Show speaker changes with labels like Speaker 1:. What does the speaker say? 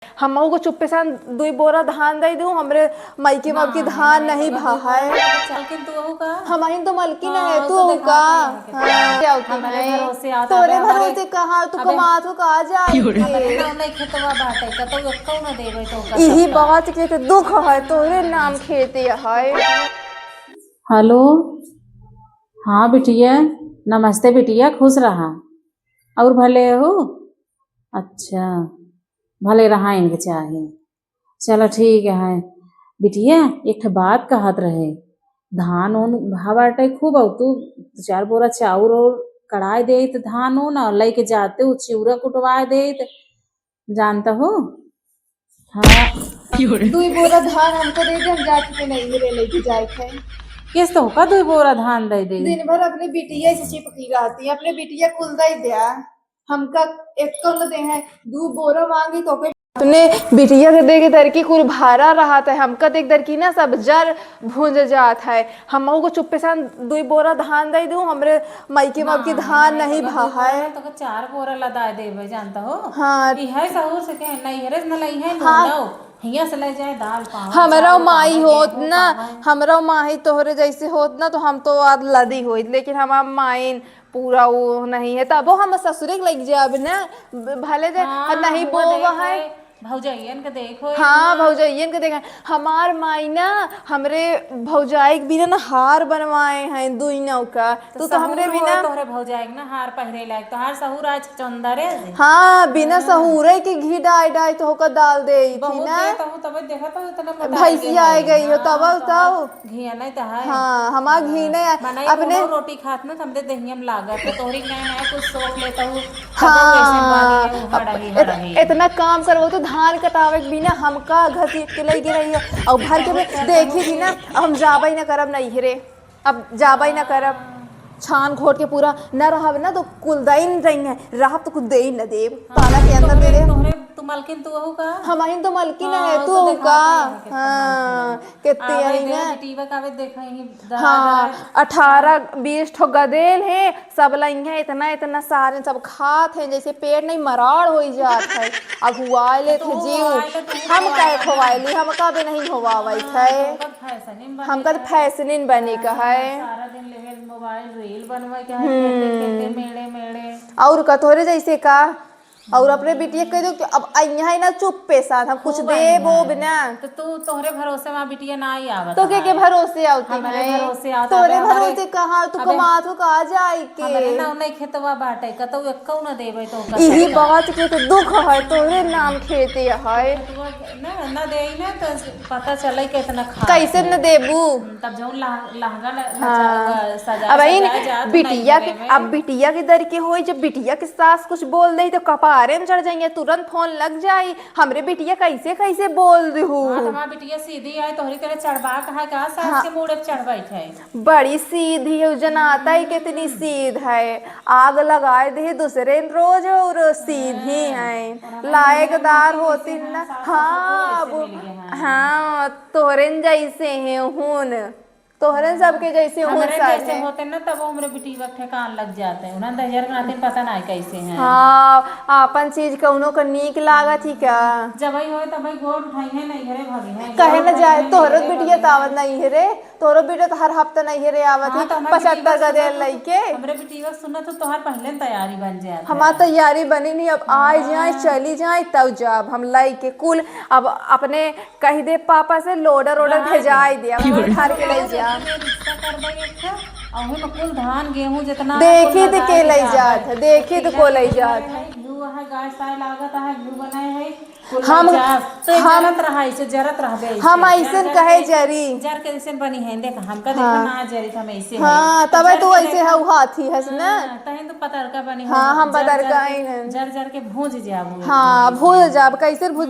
Speaker 1: हमहू को चुप्पे सान दुई बोरा धान दे दूं हमरे मायके में की धान नहीं भा है।
Speaker 2: लेकिन तू हूँ का
Speaker 1: हमारी तो मलकी नहीं है
Speaker 2: हाँ,
Speaker 1: तू
Speaker 2: तो देखा
Speaker 1: का
Speaker 2: आपने
Speaker 1: हाँ क्या होती
Speaker 2: हमारे
Speaker 1: है
Speaker 2: भरोसे आता
Speaker 1: तोरे
Speaker 2: है, हमारे-
Speaker 1: भरोसे कहाँ तू
Speaker 2: अबे-
Speaker 1: कमा तो कहा
Speaker 2: हमारे
Speaker 1: जाए
Speaker 2: ना नहीं खेतवा बाटे का तो कौ ना देवे तो का
Speaker 1: यही
Speaker 2: सबका।
Speaker 1: बात के दुख है तोरे नाम खेती है।
Speaker 2: हेलो। हाँ बिटिया, नमस्ते बिटिया, खुश रहा और भले हो। अच्छा, भले रहा इनके चाहे। चलो ठीक है बिटिया, एक ठे बात कहत रहे, धान उन बाटे खूब और तू 4 बोरा चाउर और कढ़ाई दे तो धान हो ना लेके जाते हो चिवड़ा कुटवा दे जानता हो। हाँ
Speaker 1: दुई बोरा धान हमको दे दे हम जाके के नहीं मेरे लेके जाए थे।
Speaker 2: किस तो का 2 बोरा धान दे दे।
Speaker 1: दिन भर अपने बिटिया से चिपकी रहती है अपने बिटिया कुल दे दिया हमका एक कौन दे है दू बोरा मांगी तो के अपने बिटिया के दे के दर की कुल भारा रहा था हमका देख दर की ना सब जर भूंज जात है। हमहू को चुप्पे सान दुई बोरा धान दे दूं हमरे मायके में की धान नहीं भा है।
Speaker 2: तो 4 बोरा लदा देवे जानता हो।
Speaker 1: हाँ
Speaker 2: ई है सहूर से के नहीं हरे न लई है
Speaker 1: हाँ।
Speaker 2: लो हिया से ले जाए दाल पावा
Speaker 1: हमरा
Speaker 2: चावल
Speaker 1: माई
Speaker 2: पावा,
Speaker 1: होत
Speaker 2: गेहूं
Speaker 1: ना
Speaker 2: पावा।
Speaker 1: हमरा माही तोहरे जैसे होत ना तो हम तो आज लदी होई लेकिन हमार माइन पूरा वो नहीं है तबो हम ससुरे के लग जाब ना भले जे नहीं
Speaker 2: हुआ
Speaker 1: बोवा
Speaker 2: देख
Speaker 1: है।
Speaker 2: भौजाइयन के देखो
Speaker 1: हाँ भौजाइयन के देखा हमार माई ना हमरे भौजाई के बिना ना हार बनवाए हैं दुई नौ का तो हमरे बिना
Speaker 2: तोहरे भौजाई ना हार पहिरे लायक तो हार सहूर आज चंदरे से
Speaker 1: हाँ बिना सहूरे के घी डाई डाई तो होकर डाल दे थी
Speaker 2: बहुत
Speaker 1: ना
Speaker 2: देता हूँ तब देखा तो इतना मोटा
Speaker 1: भैंसिया आ गई हो तब
Speaker 2: घी नहीं तो है।
Speaker 1: हाँ हमार घी नहीं
Speaker 2: बनाई
Speaker 1: अपने
Speaker 2: रोटी खात ना हमरे दहिया में लागत है तोहरी नया कुछ सोच लेता हूँ
Speaker 1: इतना काम करवो तो धान कटावे के बिना हमका घसीट के ले रही है और भर के देखी थी ना अब हम जाबा ही ना करब नहीं हेरे अब जाबा ही ना करब छान घोट के पूरा न रहा ना तो कुलदाई नहीं रही है रहा तो कुछ दे ही न देव ताला के अंदर दे दे
Speaker 2: तू मलकिन तू हूँ का
Speaker 1: हमारी तो मलकिन
Speaker 2: हाँ,
Speaker 1: है
Speaker 2: तो
Speaker 1: तू
Speaker 2: देखा
Speaker 1: का
Speaker 2: है
Speaker 1: हाँ कितनी यही ना
Speaker 2: टीवी का भी देखा ही
Speaker 1: हाँ 18-20 ठो गदेल है सब लइंगे इतना इतना सारे सब खात है जैसे पेट नहीं मराड़ हो जात है अब हुआले थे जीव हम कहे खोवाइली हम का भी नहीं होवावई थे हम का फैशनिन बने का है
Speaker 2: सारा दिन लेवे मोबाइल रील बनवा के खेलते खेलते मेले मेले
Speaker 1: और कथोरे जैसे का और अपने बिटिया कह दो कि अब यहाँ ना चुप पेशा हम कुछ दे वो बिना
Speaker 2: तो तू तोहरे भरोसे में बिटिया ना ही आवत
Speaker 1: तो के भरोसे आती
Speaker 2: हमारे
Speaker 1: है
Speaker 2: भरोसे आवत
Speaker 1: तोरे भरोसे कहाँ तू कमा तो कहा जाए के
Speaker 2: हमरे ना नहीं खेतवा बाटे कतौ एकौ ना देबै तो
Speaker 1: यही बात के तो दुख है तोरे नाम खेती है
Speaker 2: ना ना देई ना तो पता चले के इतना खा
Speaker 1: कैसे न देबू
Speaker 2: तब जो लहंगा
Speaker 1: हाँ अब बिटिया के अब बिटिया के दर के होई जब बिटिया के सास कुछ बोल दे तो कपारे में चढ़ जाएंगे तुरंत फोन लग जाई हमरे बिटिया कैसे कैसे बोल दू
Speaker 2: हमार बिटिया सीधी है तोहरी तरह चढ़वा कहा का सास के मुड़े चढ़ बैठे
Speaker 1: बड़ी सीधी है जनाता ही कितनी सीध है आग लगाए दे दूसरे रोज और सीधी है लायकदार होती ना हाँ हाँ तोहरे जैसे हैं हुन तोहरे सबके जैसे
Speaker 2: जैसे होते ना तब हमरे बिटी वक्त कान लग जाते हैं ना दहर में पता नहीं कैसे हैं।
Speaker 1: हाँ अपन चीज कौनो का नीक लागत ही क्या
Speaker 2: जब ही हो तब ही गोड़ उठाई है नहीं हरे भागी है
Speaker 1: कहे न जाए तोहरो बिटिया तावत नहीं है रे तोहरो बिटिया तो हर हफ्ता नहीं है रे आवत ही 75 गदेल लइके
Speaker 2: हमरे बिटी वक्त सुना तो तोहर पहले तैयारी बन जाए
Speaker 1: हमार तैयारी बनी नहीं अब आए जाए चली जाए तब जब हम लइके कुल अब अपने कह दे पापा से लोडर ओडर भेजाई दे अब उठा के ले जा
Speaker 2: कुल धान गेहूं जितना
Speaker 1: देखी तो के ले जात है देखी तो को ले जात है
Speaker 2: गाय साय लागत है घी बनाए है
Speaker 1: हम
Speaker 2: जरत रहा इसे जरत रहबे
Speaker 1: हम ऐसे कहे जरी
Speaker 2: जर के जैसे बनी है देख हमका देखा ना जरी हम ऐसे
Speaker 1: हाँ तब तो ऐसे है हाथी है ना
Speaker 2: तहन तो पतरका बनी
Speaker 1: हाँ हम पतरका
Speaker 2: जर जर के भूंज जाबो
Speaker 1: हाँ भूल जाब कैसे भूज